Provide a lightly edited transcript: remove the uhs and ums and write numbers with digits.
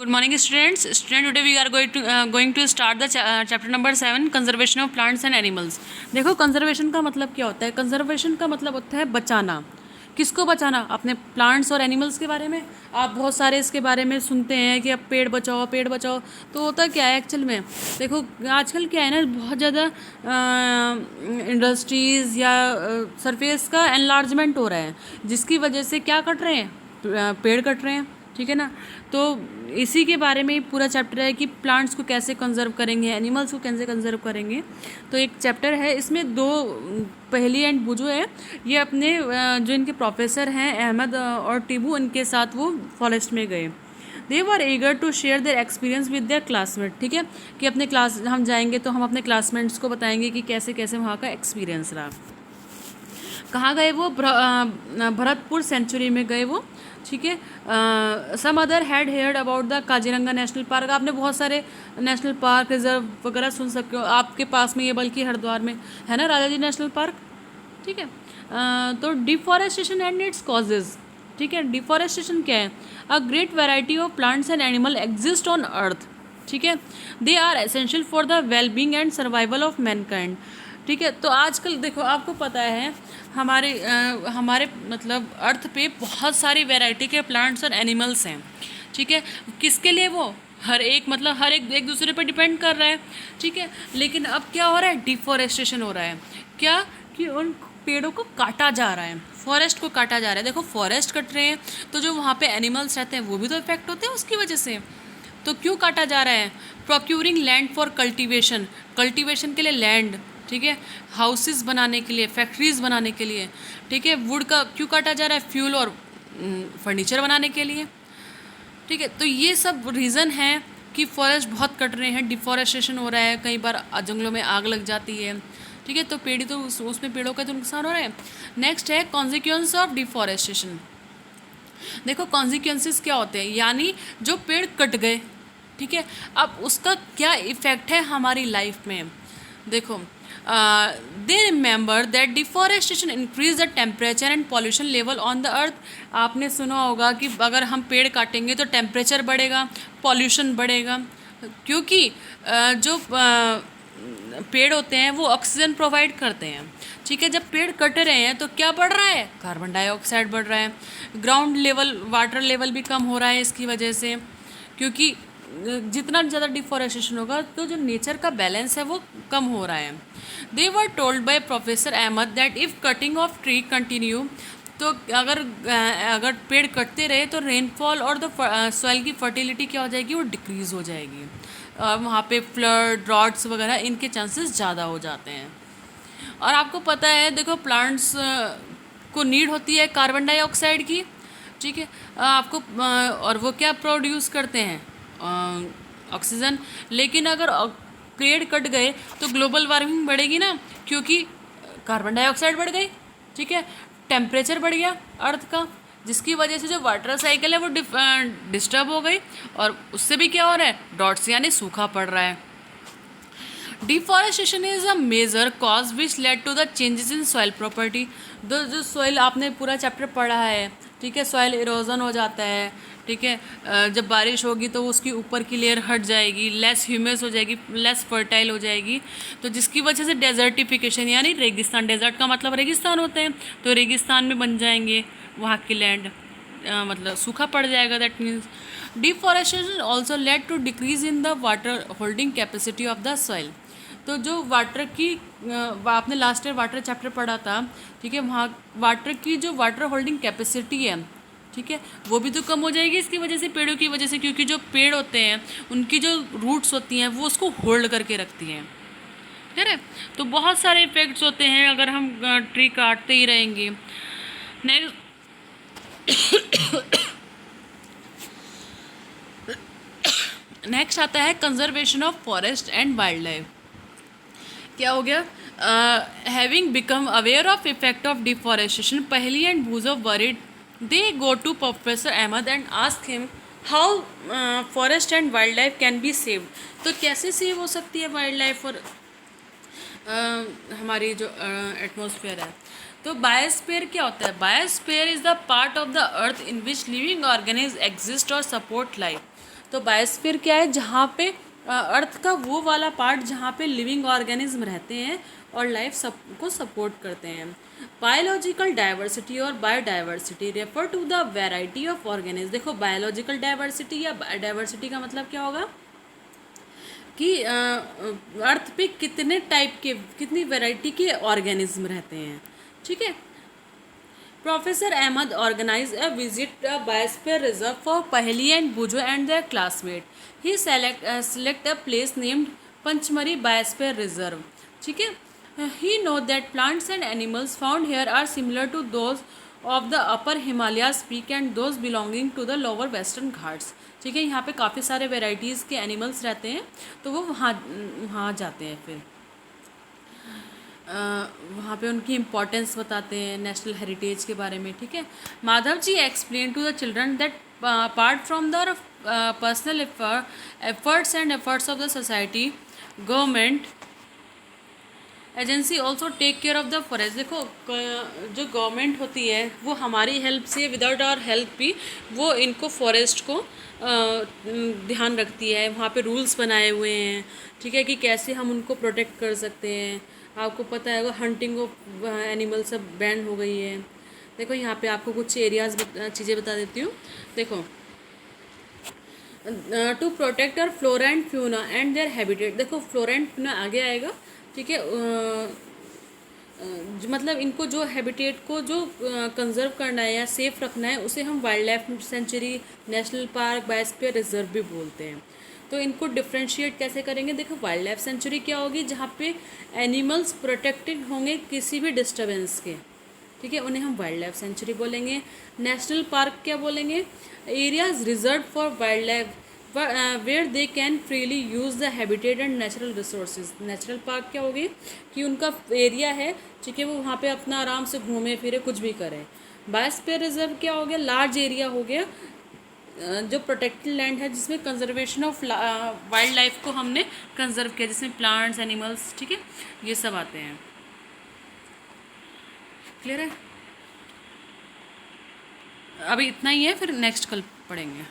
Good morning, students. Today we are going to start the chapter number 7, conservation of plants and animals. देखो conservation का मतलब क्या होता है। कंजर्वेशन का मतलब होता है बचाना। किसको बचाना? अपने प्लांट्स और एनिमल्स के बारे में। आप बहुत सारे इसके बारे में सुनते हैं कि अब पेड़ बचाओ पेड़ बचाओ। तो होता क्या है एक्चुअल में? देखो आजकल क्या है ना, बहुत ज़्यादा इंडस्ट्रीज़ या सरफेस का एनलार्जमेंट हो रहा है, जिसकी वजह से क्या कट रहे हैं, पेड़ कट रहे हैं। ठीक है ना। तो इसी के बारे में पूरा चैप्टर है कि प्लांट्स को कैसे कंजर्व करेंगे, एनिमल्स को कैसे कंजर्व करेंगे। तो एक चैप्टर है, इसमें दो पहली एंड बुजू है, ये अपने जो इनके प्रोफेसर हैं अहमद और टीबू, इनके साथ वो फॉरेस्ट में गए। They were eager to share their experience with their classmate. ठीक है, कि अपने क्लास हम जाएंगे तो हम अपने क्लासमेट्स को बताएंगे कि कैसे कैसे वहाँ का एक्सपीरियंस रहा। कहाँ गए वो? भरतपुर सेंचुरी में गए वो। ठीक है। Some other had heard about the Kaziranga national park. आपने बहुत सारे नेशनल पार्क रिजर्व वगैरह सुन सकते हो, आपके पास में ये बल्कि हरिद्वार में है ना, राजा जी नेशनल पार्क। ठीक है। तो डिफॉरेस्टेशन एंड इट्स कॉजेज। ठीक है, डिफॉरेस्टेशन क्या है? A great variety of plants and animal exist on earth. ठीक है, they are essential for the wellbeing and survival of mankind. ठीक है, तो आजकल देखो आपको पता है हमारे मतलब अर्थ पे बहुत सारी वैरायटी के प्लांट्स और एनिमल्स हैं। ठीक है, किसके लिए? वो हर एक मतलब हर एक दूसरे पर डिपेंड कर रहा है। ठीक है, लेकिन अब क्या हो रहा है? डिफॉरेस्टेशन हो रहा है। क्या? कि उन पेड़ों को काटा जा रहा है, फॉरेस्ट को काटा जा रहा है। देखो फॉरेस्ट कट रहे हैं तो जो वहाँ पे एनिमल्स रहते हैं वो भी तो इफेक्ट होते हैं उसकी वजह से। तो क्यों काटा जा रहा है? Procuring land for cultivation, cultivation के लिए लैंड। ठीक है, हाउसेस बनाने के लिए, फैक्ट्रीज बनाने के लिए। ठीक है, वुड का क्यों काटा जा रहा है? फ्यूल और फर्नीचर बनाने के लिए। ठीक है, तो ये सब रीज़न है कि फॉरेस्ट बहुत कट रहे हैं, डिफॉरेस्टेशन हो रहा है, कई बार जंगलों में आग लग जाती है। ठीक है, तो पेड़ी तो उसमें पेड़ों का तो नुकसान हो रहा है। नेक्स्ट है कॉन्सिक्वेंस ऑफ डिफॉरेस्टेशन। देखो कॉन्सिक्वेंसेस क्या होते हैं, यानी जो पेड़ कट गए, ठीक है, अब उसका क्या इफ़ेक्ट है हमारी लाइफ में। देखो they remember that deforestation increase the temperature and pollution level on the earth. आपने सुना होगा कि अगर हम पेड़ काटेंगे तो टेम्परेचर बढ़ेगा, पॉल्यूशन बढ़ेगा, क्योंकि जो पेड़ होते हैं वो ऑक्सीजन प्रोवाइड करते हैं। ठीक है, जब पेड़ कट रहे हैं तो क्या बढ़ रहा है? कार्बन डाइऑक्साइड बढ़ रहा है। ग्राउंड लेवल, वाटर लेवल भी कम हो रहा है इसकी वजह से, क्योंकि जितना ज़्यादा डिफॉरेस्टेशन होगा तो जो नेचर का बैलेंस है वो कम हो रहा है। They were told by professor Ahmed that if cutting of tree continue, तो अगर पेड़ कटते रहे तो रेनफॉल और द सॉइल की फर्टिलिटी क्या हो जाएगी? वो डिक्रीज़ हो जाएगी। वहाँ पे फ्लड, ड्रॉट्स वगैरह इनके चांसेस ज़्यादा हो जाते हैं। और आपको पता है देखो प्लांट्स को नीड होती है कार्बन डाइऑक्साइड की। ठीक है, आपको और वो क्या प्रोड्यूस करते हैं? ऑक्सीजन। लेकिन अगर पेड़ कट गए तो ग्लोबल वार्मिंग बढ़ेगी ना, क्योंकि कार्बन डाइऑक्साइड बढ़ गई। ठीक है, टेम्परेचर बढ़ गया अर्थ का, जिसकी वजह से जो वाटर साइकिल है वो डिस्टर्ब हो गई, और उससे भी क्या हो रहा है? डॉट्स यानी सूखा पड़ रहा है। Deforestation is a major cause which led to the changes in soil property. जो सॉइल आपने पूरा चैप्टर पढ़ा है, ठीक है, सॉइल इरोजन हो जाता है। ठीक है, जब बारिश होगी तो उसकी ऊपर की लेयर हट जाएगी, लेस ह्यूमस हो जाएगी, लेस फर्टाइल हो जाएगी, तो जिसकी वजह से डेजर्टिफिकेशन यानी रेगिस्तान, डेजर्ट का मतलब रेगिस्तान होते हैं, तो रेगिस्तान में बन जाएंगे वहाँ की लैंड, मतलब सूखा पड़ जाएगा। That means deforestation also led to decrease in the water holding capacity of the soil. तो जो वाटर की आपने लास्ट ईयर वाटर चैप्टर पढ़ा था, ठीक है, वहाँ वाटर की जो वाटर होल्डिंग कैपेसिटी है, ठीक है, वो भी तो कम हो जाएगी इसकी वजह से, पेड़ों की वजह से, क्योंकि जो पेड़ होते हैं उनकी जो रूट्स होती हैं वो उसको होल्ड करके रखती हैं। ठीक है, तो बहुत सारे इफेक्ट्स होते हैं अगर हम ट्री काटते ही रहेंगे। नेक्स्ट आता है conservation of forest and wildlife. क्या हो गया? Having become aware of effect of deforestation, Paheli and Boojho worried, they go to professor Ahmed and ask him how forest and wildlife can be saved. तो कैसे save हो सकती है wild life और हमारी जो एटमॉस्फेयर है? तो बायोस्फीयर क्या होता है? Biosphere is the part of the earth in which living organism exist और सपोर्ट लाइफ। तो बायोस्फीयर क्या है, जहाँ पे अर्थ का वो वाला पार्ट जहाँ पे लिविंग ऑर्गेनिज्म रहते हैं और लाइफ सबको सपोर्ट करते हैं। बायोलॉजिकल डाइवर्सिटी और biodiversity refer to the variety of organism. देखो बायोलॉजिकल डाइवर्सिटी या डाइवर्सिटी का मतलब क्या होगा कि अर्थ पे कितने टाइप के, कितनी वैरायटी के ऑर्गेनिज्म रहते हैं। ठीक है। Professor Ahmad organized a visit to a biosphere reserve for Paheli and Bujo and their classmate. He select a place named Panchmari Biosphere Reserve. ठीक है। He know that plants and animals found here are similar to those of the upper Himalayas peak and those belonging to the lower western Ghats. ठीक है। यहाँ पे काफ़ी सारे varieties के animals रहते हैं, तो वो वहाँ जाते हैं फिर वहाँ पे उनकी इम्पोर्टेंस बताते हैं, नेशनल हेरिटेज के बारे में। ठीक है। Madhav ji explain to the children that apart from the personal efforts and efforts of the society, government agency also take care of the forest. देखो जो गवर्नमेंट होती है वो हमारी हेल्प से, विदाउट आवर हेल्प भी वो इनको फॉरेस्ट को ध्यान रखती है। वहाँ पे रूल्स बनाए हुए हैं, ठीक है, कि कैसे हम उनको प्रोटेक्ट कर सकते हैं। आपको पता है हंटिंग ऑफ एनिमल सब बैन हो गई है। देखो यहाँ पे आपको कुछ एरियाज चीज़ें बता देती हूँ। देखो to protect our flora and fauna and their habitat. देखो फ्लोरा एंड फ्यूना आगे आएगा। ठीक है। मतलब इनको जो हैबिटेट को जो कंजर्व करना है या सेफ रखना है, उसे हम wildlife century, national park, biosphere reserve भी बोलते हैं। तो इनको डिफ्रेंशिएट कैसे करेंगे? देखो वाइल्ड लाइफ सेंचुरी क्या होगी, जहाँ पे एनिमल्स प्रोटेक्टेड होंगे किसी भी डिस्टर्बेंस के। ठीक है, उन्हें हम वाइल्ड लाइफ सेंचुरी बोलेंगे। नेशनल पार्क क्या बोलेंगे? Areas reserve for wildlife where they can freely use the habitat and natural resources. Natural park क्या होगी कि उनका एरिया है, ठीक है, वो वहाँ पे अपना आराम से घूमे फिरे, कुछ भी करें। बायोस्फीयर रिजर्व क्या हो गया? लार्ज एरिया हो गया जो प्रोटेक्टेड लैंड है, जिसमें कंजर्वेशन ऑफ वाइल्ड लाइफ को हमने कंजर्व किया, जिसमें प्लांट्स, एनिमल्स, ठीक है, ये सब आते हैं। क्लियर है? अभी इतना ही है, फिर नेक्स्ट कल पढ़ेंगे।